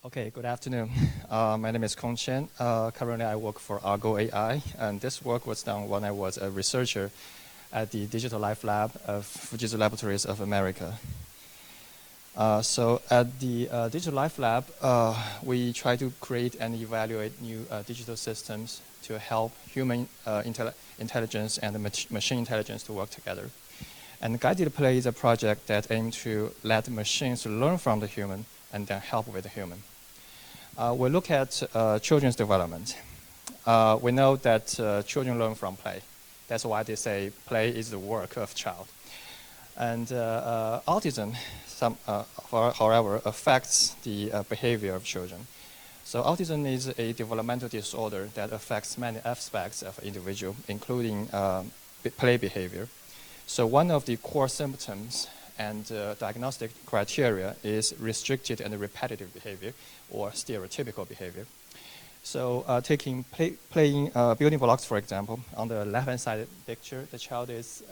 Okay, good afternoon. My name is Chen. Currently, I work for Argo AI, and this work was done when I was a researcher at the Digital Life Lab of Fujitsu Laboratories of America. So at the Digital Life Lab, we try to create and evaluate new digital systems to help human intelligence and machine intelligence to work together. And guided play is a project that aims to let machines learn from the human and then help with the human. We look at children's development. We know that children learn from play. That's why they say play is the work of child. And autism, however, affects the behavior of children. So autism is a developmental disorder that affects many aspects of an individual, including play behavior. So one of the core symptoms and diagnostic criteria is restricted and repetitive behavior, or stereotypical behavior. So taking playing building blocks, for example, on the left-hand side picture, the child is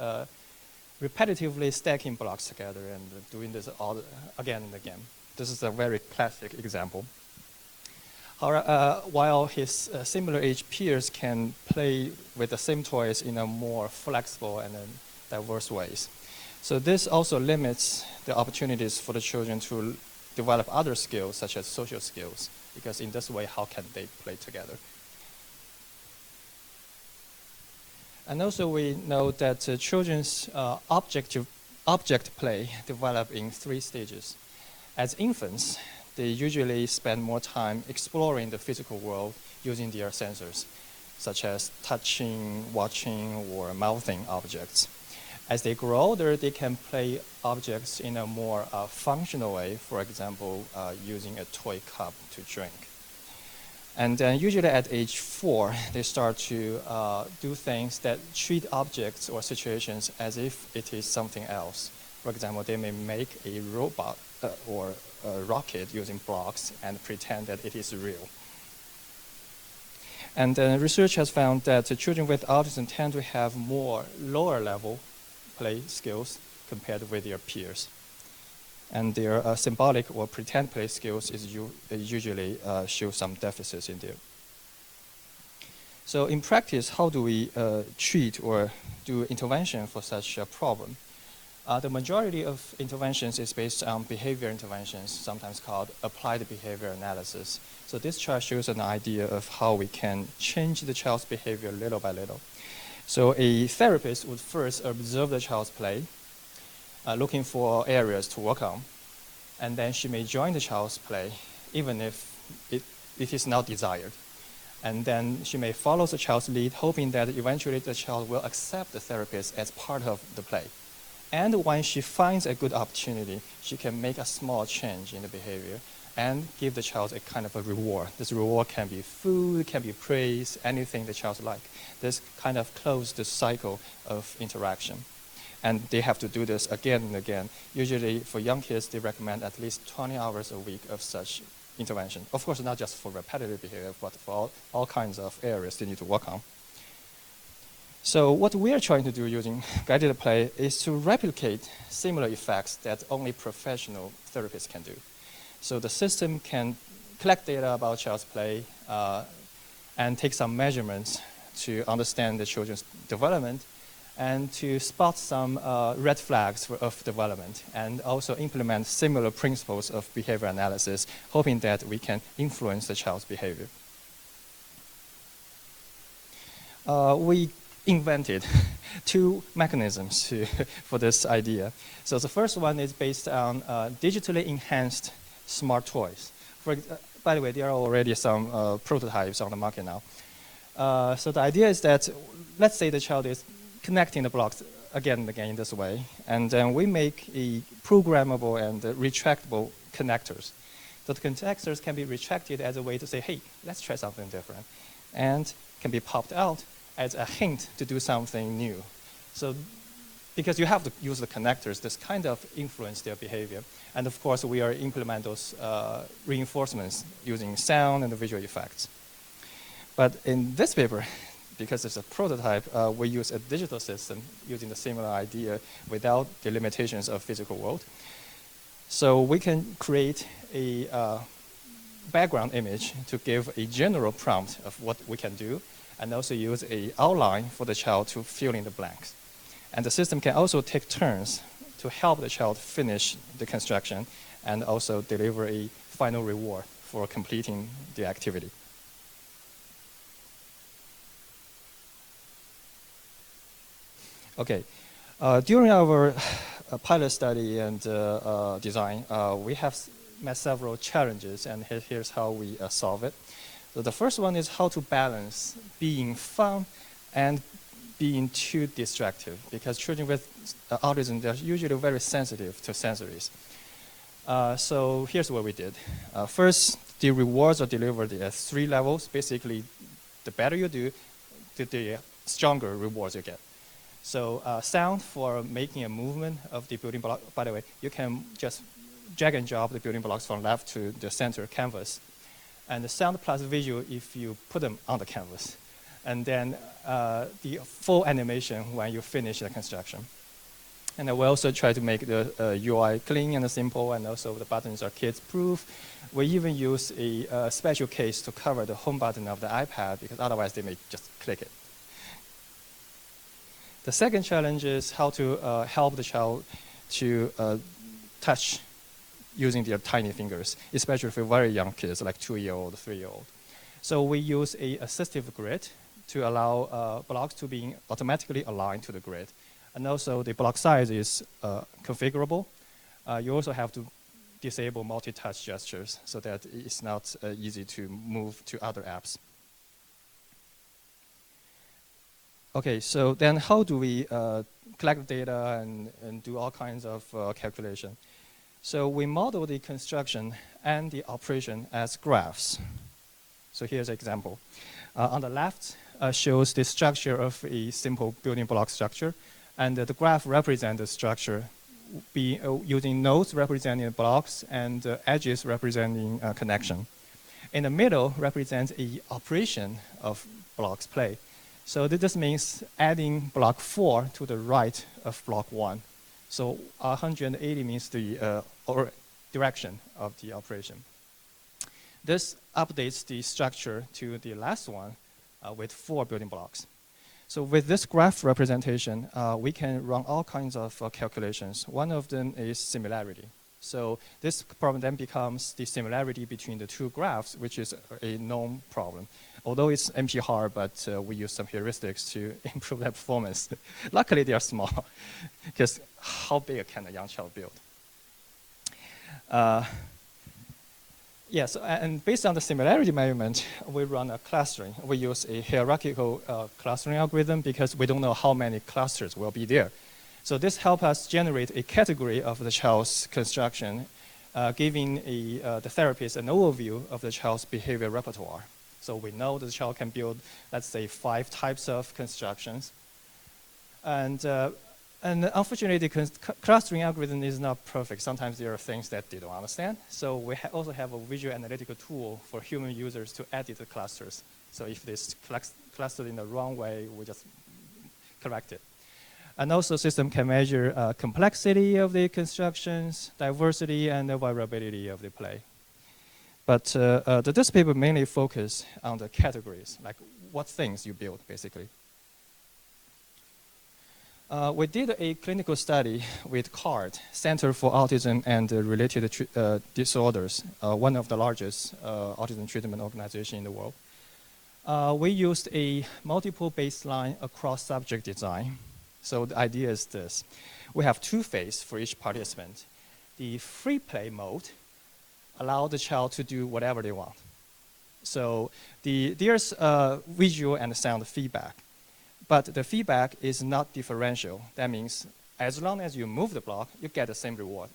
repetitively stacking blocks together and doing this all again and again. This is a very classic example. While his similar age peers can play with the same toys in a more flexible and diverse ways. So this also limits the opportunities for the children to develop other skills, such as social skills, because in this way, how can they play together? And also we know that children's object play develop in 3 stages. As infants, they usually spend more time exploring the physical world using their sensors, such as touching, watching, or mouthing objects. As they grow older, they can play objects in a more functional way, for example, using a toy cup to drink. And then usually at age 4, they start to do things that treat objects or situations as if it is something else. For example, they may make a robot or a rocket using blocks and pretend that it is real. And research has found that children with autism tend to have more lower level play skills compared with their peers. And their symbolic or pretend play skills usually show some deficits in there. So in practice, how do we treat or do intervention for such a problem? The majority of interventions is based on behavior interventions, sometimes called applied behavior analysis. So this chart shows an idea of how we can change the child's behavior little by little. So a therapist would first observe the child's play, looking for areas to work on, and then she may join the child's play, even if it is not desired. And then she may follow the child's lead, hoping that eventually the child will accept the therapist as part of the play. And when she finds a good opportunity, she can make a small change in the behavior and give the child a kind of a reward. This reward can be food, can be praise, anything the child like. This kind of closes the cycle of interaction. And they have to do this again and again. Usually for young kids, they recommend at least 20 hours a week of such intervention. Of course, not just for repetitive behavior, but for all kinds of areas they need to work on. So what we are trying to do using guided play is to replicate similar effects that only professional therapists can do. So the system can collect data about child's play and take some measurements to understand the children's development and to spot some red flags of development and also implement similar principles of behavior analysis, hoping that we can influence the child's behavior. We invented 2 mechanisms for this idea. So the first one is based on digitally enhanced smart toys. By the way, there are already some prototypes on the market now. So the idea is that, let's say the child is connecting the blocks again and again in this way, and then we make a programmable and retractable connectors. So the connectors can be retracted as a way to say, hey, let's try something different, and can be popped out as a hint to do something new. So because you have to use the connectors, this kind of influence their behavior. And of course, we are implement those reinforcements using sound and visual effects. But in this paper, because it's a prototype, we use a digital system using the similar idea without the limitations of physical world. So we can create a background image to give a general prompt of what we can do, and also use an outline for the child to fill in the blanks. And the system can also take turns to help the child finish the construction and also deliver a final reward for completing the activity. Okay, during our pilot study and design, we have met several challenges, and here's how we solve it. So the first one is how to balance being fun and being too distractive, because children with autism, they're usually very sensitive to sensories. So here's what we did. First, the rewards are delivered at 3 levels. Basically, the better you do, the stronger rewards you get. So sound for making a movement of the building block. By the way, you can just drag and drop the building blocks from left to the center canvas. And the sound plus visual if you put them on the canvas. And then the full animation when you finish the construction. And we also try to make the UI clean and simple, and also the buttons are kids-proof. We even use a special case to cover the home button of the iPad, because otherwise they may just click it. The second challenge is how to help the child to touch using their tiny fingers, especially for very young kids, like 2-year-old, 3-year-old. So we use a assistive grid to allow blocks to be automatically aligned to the grid. And also the block size is configurable. You also have to disable multi-touch gestures so that it's not easy to move to other apps. Okay, so then how do we collect data and do all kinds of calculation? So we model the construction and the operation as graphs. So here's an example. On the left shows the structure of a simple building block structure, and the graph represents the structure using nodes representing blocks and edges representing connection. In the middle represents a operation of blocks play. So this means adding block 4 to the right of block 1. So 180 means the direction of the operation. This updates the structure to the last one with 4 building blocks. So with this graph representation, we can run all kinds of calculations. One of them is similarity. So this problem then becomes the similarity between the 2 graphs, which is a known problem. Although it's MP hard, but we use some heuristics to improve their performance. Luckily, they are small, because how big can a young child build? Yes, and based on the similarity measurement, we run a clustering. We use a hierarchical clustering algorithm because we don't know how many clusters will be there. So this helps us generate a category of the child's construction, giving the therapist an overview of the child's behavior repertoire. So we know the child can build, let's say, 5 types of constructions. And unfortunately, the clustering algorithm is not perfect. Sometimes there are things that they don't understand. So we also have a visual analytical tool for human users to edit the clusters. So if this clustered in the wrong way, we just correct it. And also, the system can measure complexity of the constructions, diversity, and the variability of the play. But this paper mainly focus on the categories, like what things you build, basically. We did a clinical study with CARD, Center for Autism and Related Disorders, one of the largest autism treatment organizations in the world. We used a multiple baseline across subject design. So the idea is this. We have 2 phases for each participant. The free play mode allows the child to do whatever they want. So there's visual and sound feedback. But the feedback is not differential. That means as long as you move the block, you get the same reward.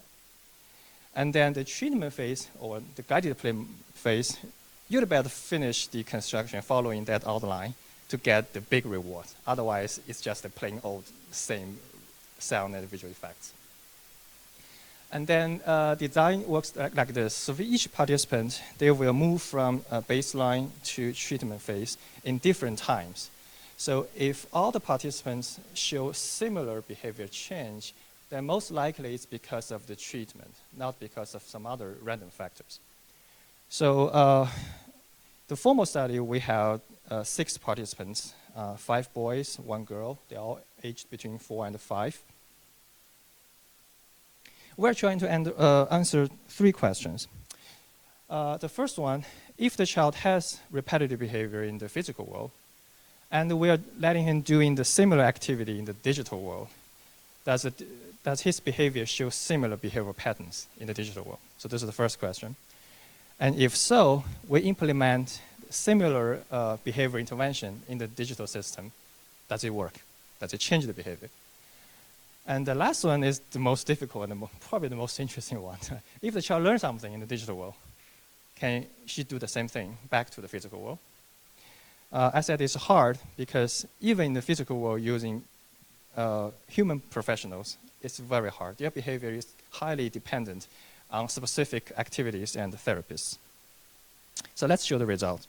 And then the treatment phase, or the guided play phase, you'd better finish the construction following that outline to get the big reward. Otherwise, it's just a plain old same sound and visual effects. And then design works like this. So for each participant, they will move from baseline to treatment phase in different times. So if all the participants show similar behavior change, then most likely it's because of the treatment, not because of some other random factors. So the formal study, we have 6 participants, 5 boys, 1 girl. They're all aged between 4 and 5. We're trying to answer 3 questions. The first one, if the child has repetitive behavior in the physical world, and we are letting him doing the similar activity in the digital world, does his behavior show similar behavioral patterns in the digital world? So this is the first question. And if so, we implement similar behavior intervention in the digital system. Does it work? Does it change the behavior? And the last one is the most difficult and probably the most interesting one. If the child learns something in the digital world, can she do the same thing back to the physical world? I said it's hard because even in the physical world using human professionals, it's very hard. Their behavior is highly dependent on specific activities and therapists. So let's show the results.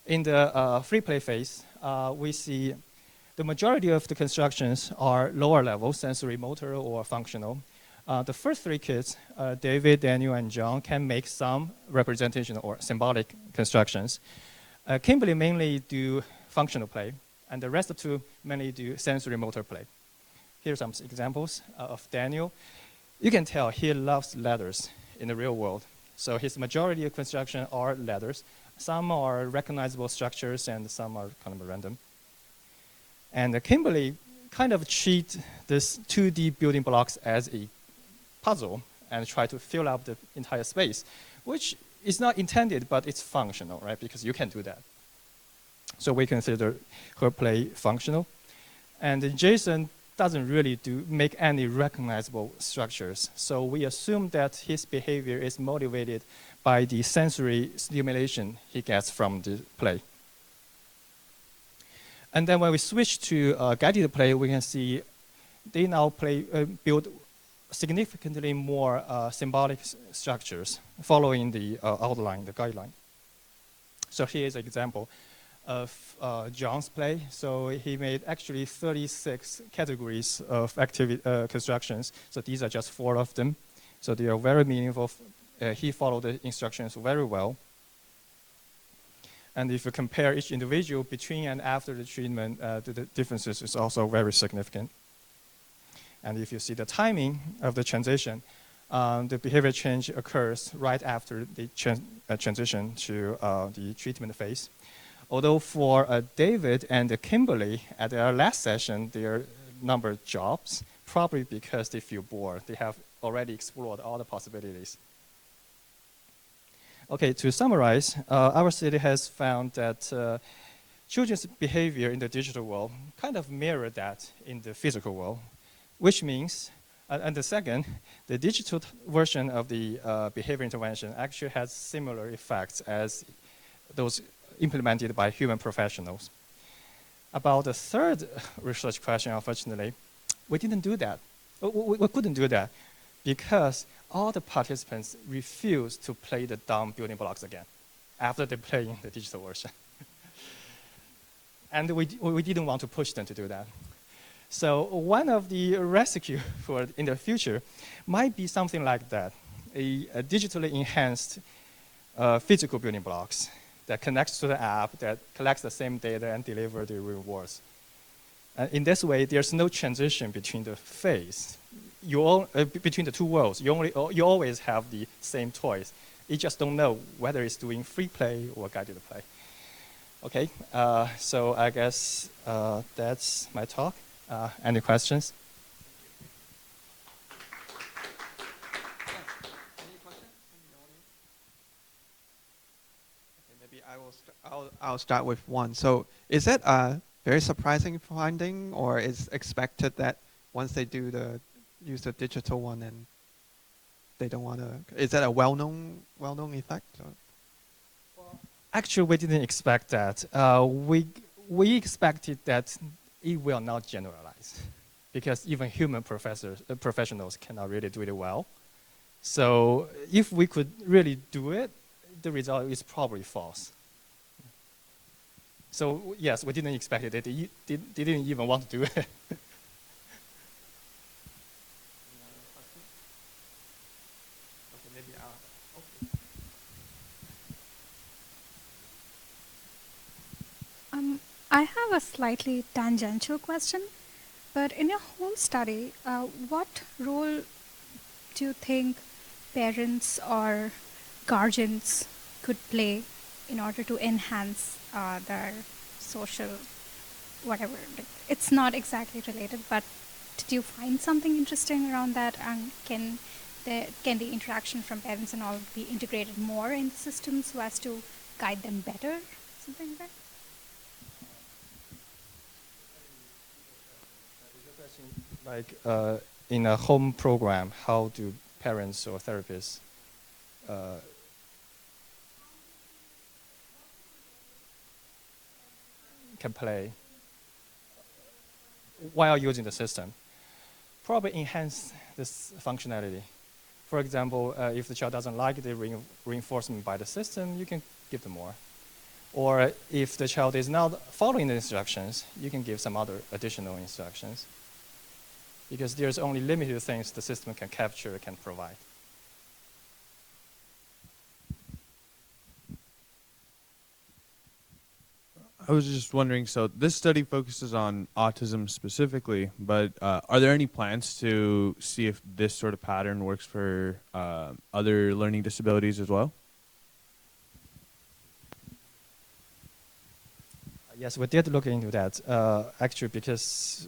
In the free play phase, we see the majority of the constructions are lower level, sensory, motor, or functional. The first 3 kids, David, Daniel, and John, can make some representation or symbolic constructions. Kimberley mainly do functional play, and the rest of 2 mainly do sensory motor play. Here are some examples of Daniel. You can tell he loves letters in the real world. So his majority of construction are letters. Some are recognizable structures, and some are kind of random. And Kimberley kind of treat this 2D building blocks as a puzzle and try to fill up the entire space, which is not intended, but it's functional, right? Because you can do that. So we consider her play functional. And Jason doesn't really make any recognizable structures. So we assume that his behavior is motivated by the sensory stimulation he gets from the play. And then when we switch to guided play, we can see they now build significantly more symbolic structures following the outline, the guideline. So here is an example of John's play. So he made actually 36 categories of constructions. So these are just 4 of them. So they are very meaningful. He followed the instructions very well. And if you compare each individual between and after the treatment, the differences is also very significant. And if you see the timing of the transition, the behavior change occurs right after the transition to the treatment phase. Although for David and Kimberley, at their last session, their number drops, probably because they feel bored. They have already explored all the possibilities. Okay, to summarize, our study has found that children's behavior in the digital world kind of mirror that in the physical world, which means, and the second, the digital version of the behavior intervention actually has similar effects as those implemented by human professionals. About the third research question, unfortunately, we didn't do that. We couldn't do that because all the participants refused to play the dumb building blocks again after they play in the digital version. And we didn't want to push them to do that. So one of the rescue for in the future might be something like that, a digitally enhanced physical building blocks that connects to the app, that collects the same data and deliver the rewards. In this way, there's no transition between the phase. Between the 2 worlds, you always have the same toys. You just don't know whether it's doing free play or guided play. Okay, so I guess that's my talk. Any questions? Any questions from the audience? Okay, maybe I'll start with one. So is that a very surprising finding, or is expected that once they use the digital one and they don't want to? Is that a well-known effect? Or? Well, actually, we didn't expect that. We expected that it will not generalize, because even human professionals cannot really do it well. So if we could really do it, the result is probably false. So yes, we didn't expect it. They didn't even want to do it. I have a slightly tangential question, but in your home study, what role do you think parents or guardians could play in order to enhance their social whatever? Like, it's not exactly related, but did you find something interesting around that? And can the interaction from parents and all be integrated more in the system so as to guide them better? Something like that? Like in a home program, how do parents or therapists can play while using the system? Probably enhance this functionality. For example, if the child doesn't like the reinforcement by the system, you can give them more. Or if the child is not following the instructions, you can give some other additional instructions. Because there's only limited things the system can capture, can provide. I was just wondering, so this study focuses on autism specifically, but are there any plans to see if this sort of pattern works for other learning disabilities as well? Yes, we did look into that. Actually, because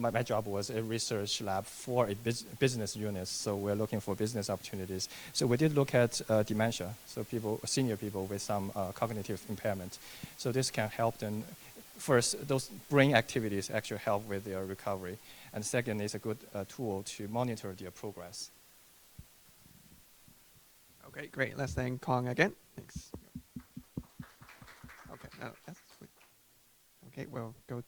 my job was a research lab for a business unit, so we're looking for business opportunities. So we did look at dementia, so senior people with some cognitive impairment. So this can help them. First, those brain activities actually help with their recovery. And second, is a good tool to monitor their progress. Okay, great. Let's thank Cong again. Thanks. Okay, now that's sweet. Okay, we'll go